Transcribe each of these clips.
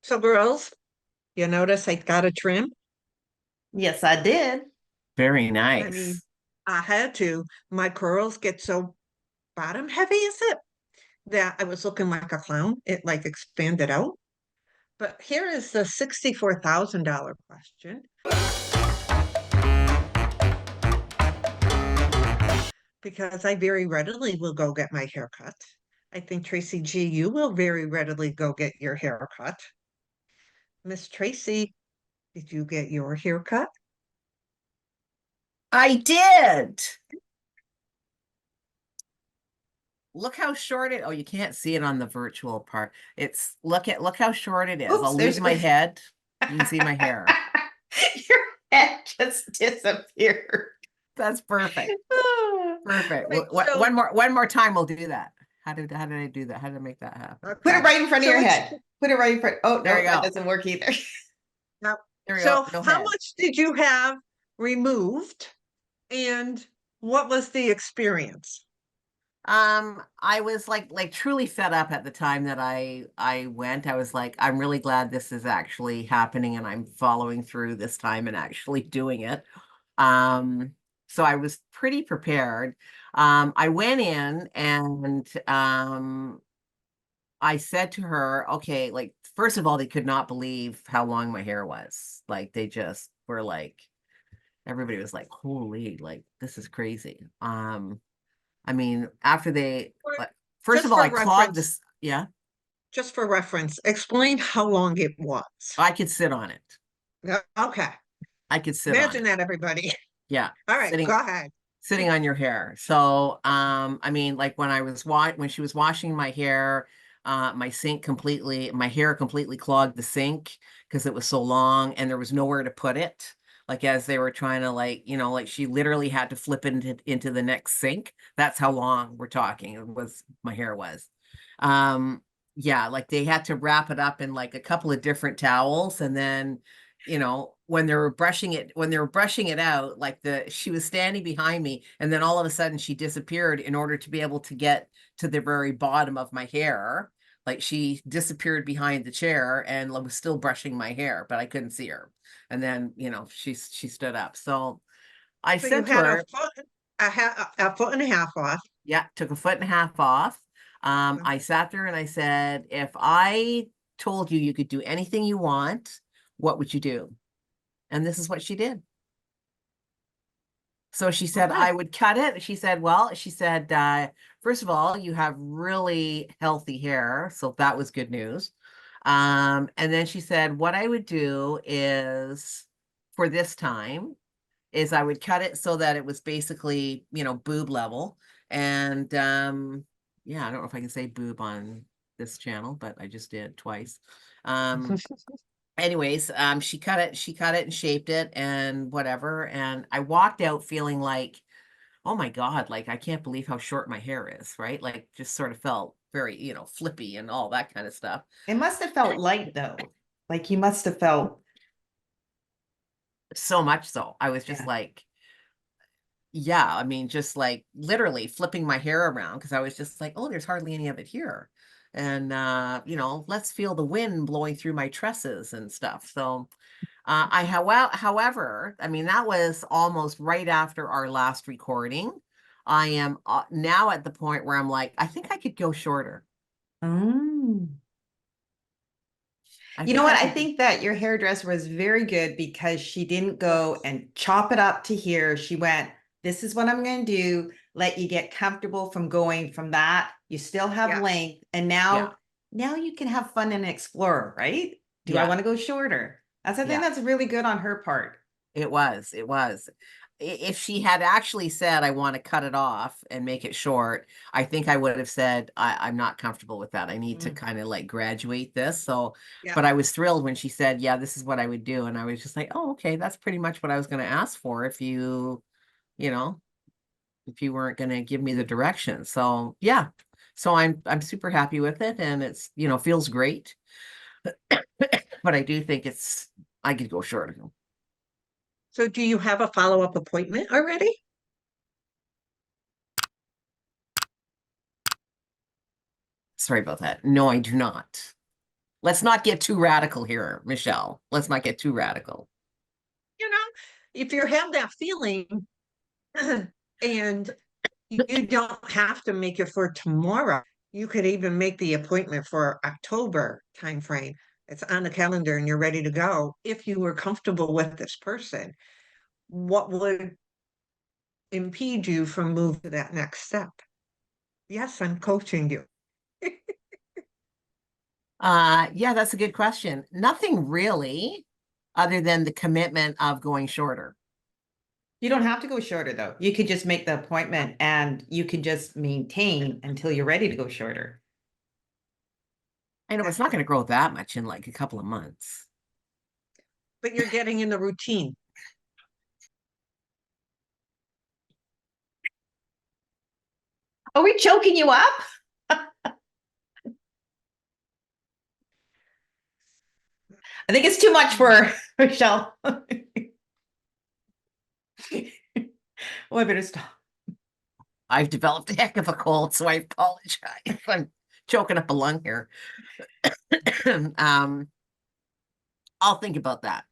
So, girls, you notice I got a trim? Yes, I did. Very I mean, nice. I had to. My curls get so bottom heavy, is it? That I was looking like a clown. It like expanded out. But here is the $64,000 question. Because I very readily will go get my hair cut. I think Tracy G, you will very readily go get your hair cut. Miss Tracy, did you get your hair cut? I did. Look how short it. Oh, you can't see it on the virtual part. Look how short it is. Oops, I'll there's lose my head. You can see my hair. your head just disappeared. That's perfect. Perfect. Right, One so one more time we'll do that. How did I do that? How did I make that happen? Put it okay. right in front of So your it's head. Put it right in front. Oh, There no, you that go. doesn't work either. now, There we go. so No how head. much did you have removed and what was the experience? I was like truly fed up at the time that I went. I was like, I'm really glad this is actually happening and I'm following through this time and actually doing it. Um, so I was pretty prepared. I went in and I said to her, okay, like first of all, they could not believe how long my hair was. Like they just were like, everybody was like, holy, like this is crazy. I mean, after they, For- like, first of Just all, for I clogged reference, this. Yeah, explain how long it was. I could sit on it. Yeah, okay. I could sit on Imagine it. that, everybody. Yeah, All right, sitting go ahead. sitting on your hair. So, I mean, like when she was washing my hair, my hair completely clogged the sink because it was so long and there was nowhere to put it. Like as they were trying to like she literally had to flip it into the next sink. That's how long we're talking. It was my hair was. Um, yeah, like they had to wrap it up in like a couple of different towels and then when they were brushing it out, like she was standing behind me and then all of a sudden she disappeared in order to be able to get to the very bottom of my hair. Like she disappeared behind the chair and was still brushing my hair, but I couldn't see her. And then, she stood up. So I So you said to had her, a foot and a half off. yeah, took a foot and a half off. Okay. I sat there and I said, if I told you you could do anything you want, what would you do? And this is what she did. So she said, Okay. I would cut it. She said, first of all, you have really healthy hair. So that was good news. And then she said, what I would do is for this time is I would cut it so that it was basically, boob level. And yeah, I don't know if I can say boob on this channel, but I just did twice. Um, anyways, she cut it and shaped it and whatever. And I walked out feeling like, oh my God, like I can't believe how short my hair is, right? Like just sort of felt very, flippy and all that kind of stuff. It must have felt light though. Like you must have felt, So much so. I was just yeah. like, yeah, I mean, just like literally flipping my hair around because I was just like, oh, there's hardly any of it here. And let's feel the wind blowing through my tresses and stuff. So however, I mean, that was almost right after our last recording. I am now at the point where I'm like, I think I could go shorter. Mm. I You know think what? I I could. think that your hairdresser was very good because she didn't go Yes. and chop it up to here. She went, this is what I'm going to do. Let you get comfortable from going from that. You still have Yes. length. And Yeah, now you can have fun and explore, right? Do I yeah, want to go shorter? I think yeah. that's really good on her part. It was. If she had actually said, I want to cut it off and make it short, I think I would have said, I'm not comfortable with that. I need to Mm. kind of like graduate this. So, Yeah. but I was thrilled when she said, yeah, this is what I would do. And I was just like, oh, okay, that's pretty much what I was going to ask for you know, if you weren't going to give me the direction. So, yeah. So I'm super happy with it and it's, feels great. But I do think I could go shorter. So do you have a follow-up appointment already? Sorry about that. No, I do not. Let's not get too radical here, Michelle. Let's not get too radical. You know, if you have that feeling and you don't have to make it for tomorrow, you could even make the appointment for October timeframe. It's on the calendar and you're ready to go. If you were comfortable with this person, what would impede you from moving to that next step? Yes, I'm coaching you. Yeah, that's a good question. Nothing really, other than the commitment of going shorter. You don't have to go shorter though. You could just make the appointment and you can just maintain until you're ready to go shorter. I know it's not going to grow that much in like a couple of months. But you're getting in the routine. Are we choking you up? I think it's too much for Michelle. Oh, I better stop. I've developed a heck of a cold, so I apologize. I'm choking up a lung here. I'll think about that.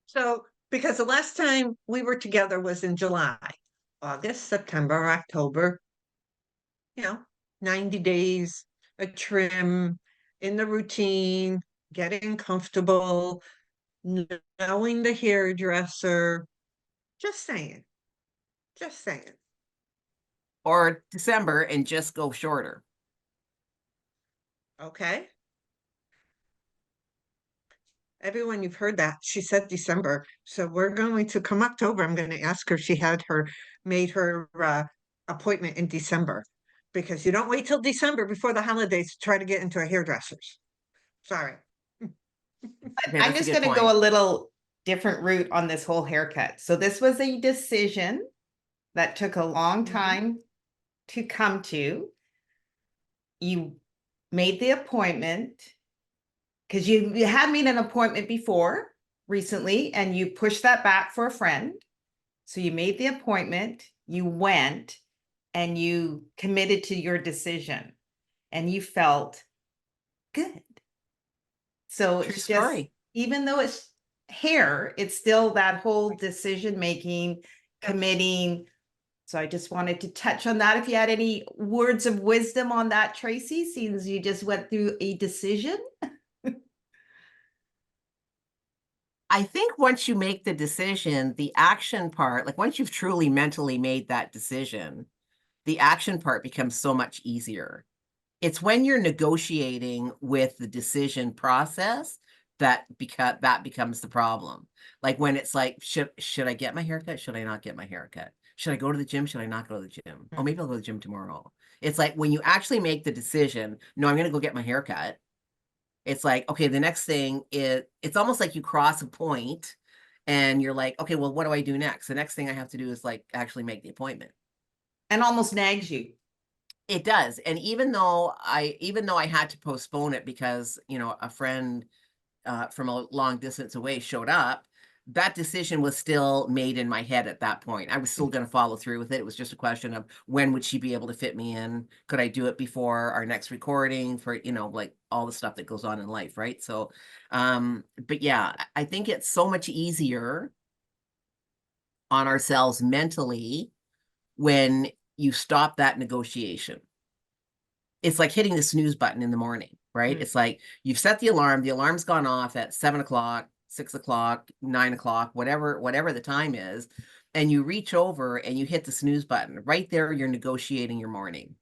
So, because the last time we were together was in July, August, September, October, 90 days, a trim, in the routine, getting comfortable, knowing the hairdresser. Just saying. Just saying. Or December and just go shorter. Okay. Everyone, you've heard that. She said December. So we're going to come October. I'm going to ask her if she had made her appointment in December, because you don't wait till December before the holidays to try to get into a hairdresser's. Sorry. Okay, I'm that's a just good going to point. go a little different route on this whole haircut. So this was a decision that took a long time to come to. You made the appointment because you had made an appointment before recently and you pushed that back for a friend. So you made the appointment, you went and you committed to your decision and you felt good. So True it's just, story. even though it's hair, it's still that whole decision making, committing. So I just wanted to touch on that. If you had any words of wisdom on that, Tracy, since you just went through a decision. I think once you make the decision, the action part, like once you've truly mentally made that decision, the action part becomes so much easier. It's when you're negotiating with the decision process that becomes the problem. Like when it's like, should I get my haircut? Should I not get my haircut? Should I go to the gym? Should I not go to the gym? Oh, maybe I'll go to the gym tomorrow. It's like when you actually make the decision, no, I'm going to go get my haircut. It's like, okay, the next thing is, it's almost like you cross a point and you're like, okay, well, what do I do next? The next thing I have to do is like actually make the appointment. And almost nags you. It does. And even though I had to postpone it because, a friend from a long distance away showed up, that decision was still made in my head at that point. I was still going to follow through with it. It was just a question of when would she be able to fit me in? Could I do it before our next recording for, like all the stuff that goes on in life, right? So, but yeah, I think it's so much easier on ourselves mentally when you stop that negotiation. It's like hitting the snooze button in the morning, right? It's like you've set the alarm's gone off at 7 o'clock, 6 o'clock, 9 o'clock, whatever the time is, and you reach over and you hit the snooze button. Right there, you're negotiating your morning.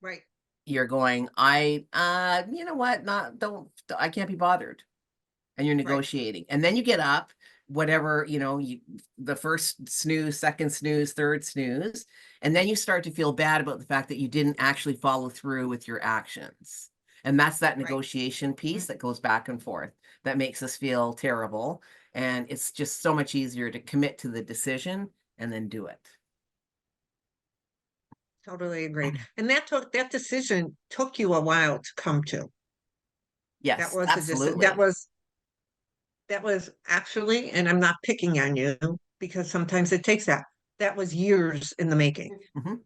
Right. You're going, you know what? I can't be bothered. And you're negotiating. And then you get up, whatever, the first snooze, second snooze, third snooze, and then you start to feel bad about the fact that you didn't actually follow through with your actions. And that's that negotiation piece that goes back and forth that makes us feel terrible. And it's just so much easier to commit to the decision and then do it. Totally agreed. And that decision took you a while to come to. That Yes, was absolutely. that was actually, and I'm not picking on you because sometimes it takes that. That was years in the making. Mhm.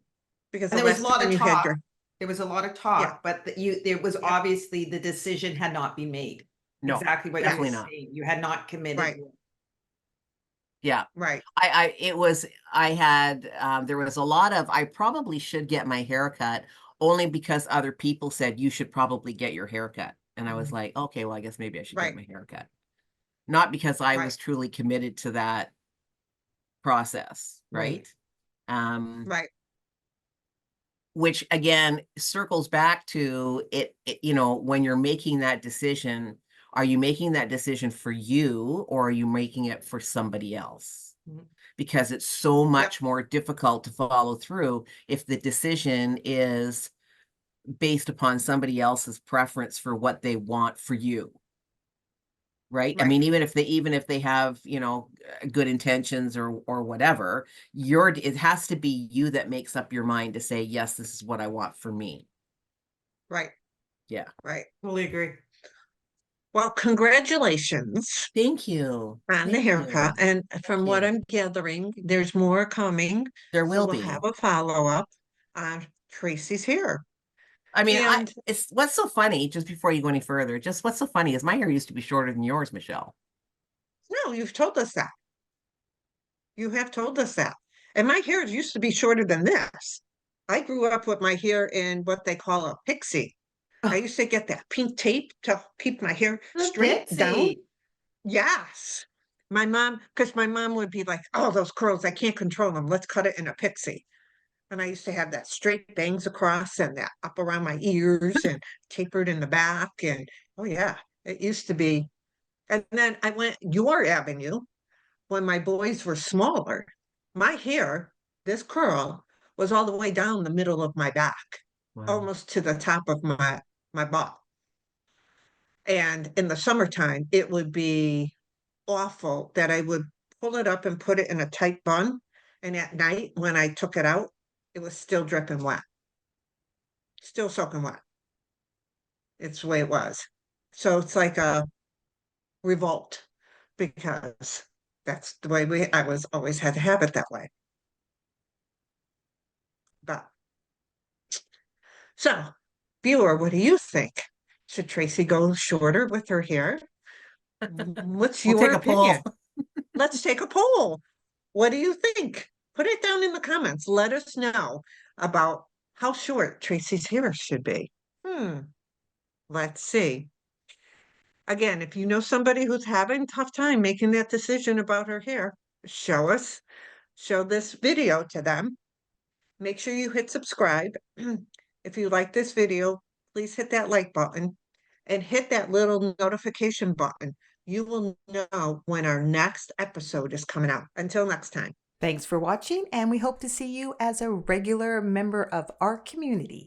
Because And the there was a last lot time of you had talk. There was a lot of Yeah. talk, but there was Yeah. obviously the decision had not been made. No, Exactly what you definitely were not. saying. You had not committed. Right. Yeah. Right. I had, there was a lot of, I probably should get my hair cut only because other people said you should probably get your hair cut. And I was like, okay, well, I guess maybe I should get Right. my hair cut. Not because I Right. was truly committed to that process, right? Right. Which again circles back to it, when you're making that decision, are you making that decision for you or are you making it for somebody else? Mhm. Because it's so Yep. much more difficult to follow through if the decision is based upon somebody else's preference for what they want for you. Right? I Right. mean, even if they have, good intentions or whatever, it has to be you that makes up your mind to say, yes, this is what I want for me. Right. Yeah. Right. Totally agree. Well, congratulations Thank you. on the Thank haircut. you. And from what you. I'm gathering, there's more coming. There So will we'll be. have a follow-up on Tracy's hair. I mean, And it's what's so funny, just before you go any further, just what's so funny is my hair used to be shorter than yours, Michelle. no, you've told us that. You have told us that. And my hair used to be shorter than this. I grew up with my hair in what they call a pixie. I used to get that pink tape to keep my hair The straight down. pixie. Yes. Because my mom would be like, oh, those curls, I can't control them. Let's cut it in a pixie. And I used to have that straight bangs across and that up around my ears and tapered in the back. And oh, yeah, it used to be. And then I went your avenue when my boys were smaller. My hair, this curl, was all the way down the middle of my back, Wow. almost to the top of my butt. And in the summertime, it would be awful that I would pull it up and put it in a tight bun. And at night, when I took it out, it was still dripping wet, still soaking wet. It's the way it was. So it's like a revolt because that's the way I was always had to have it that way. But so, viewer, what do you think? Should Tracy go shorter with her hair? What's We'll your take a poll. opinion? Let's take a poll. What do you think? Put it down in the comments. Let us know about how short Tracy's hair should be. Let's see. Again, if you know somebody who's having a tough time making that decision about her hair, show this video to them. Make sure you hit subscribe. If you like this video, please hit that like button and hit that little notification button. You will know when our next episode is coming out. Until next time. Thanks for watching, and we hope to see you as a regular member of our community.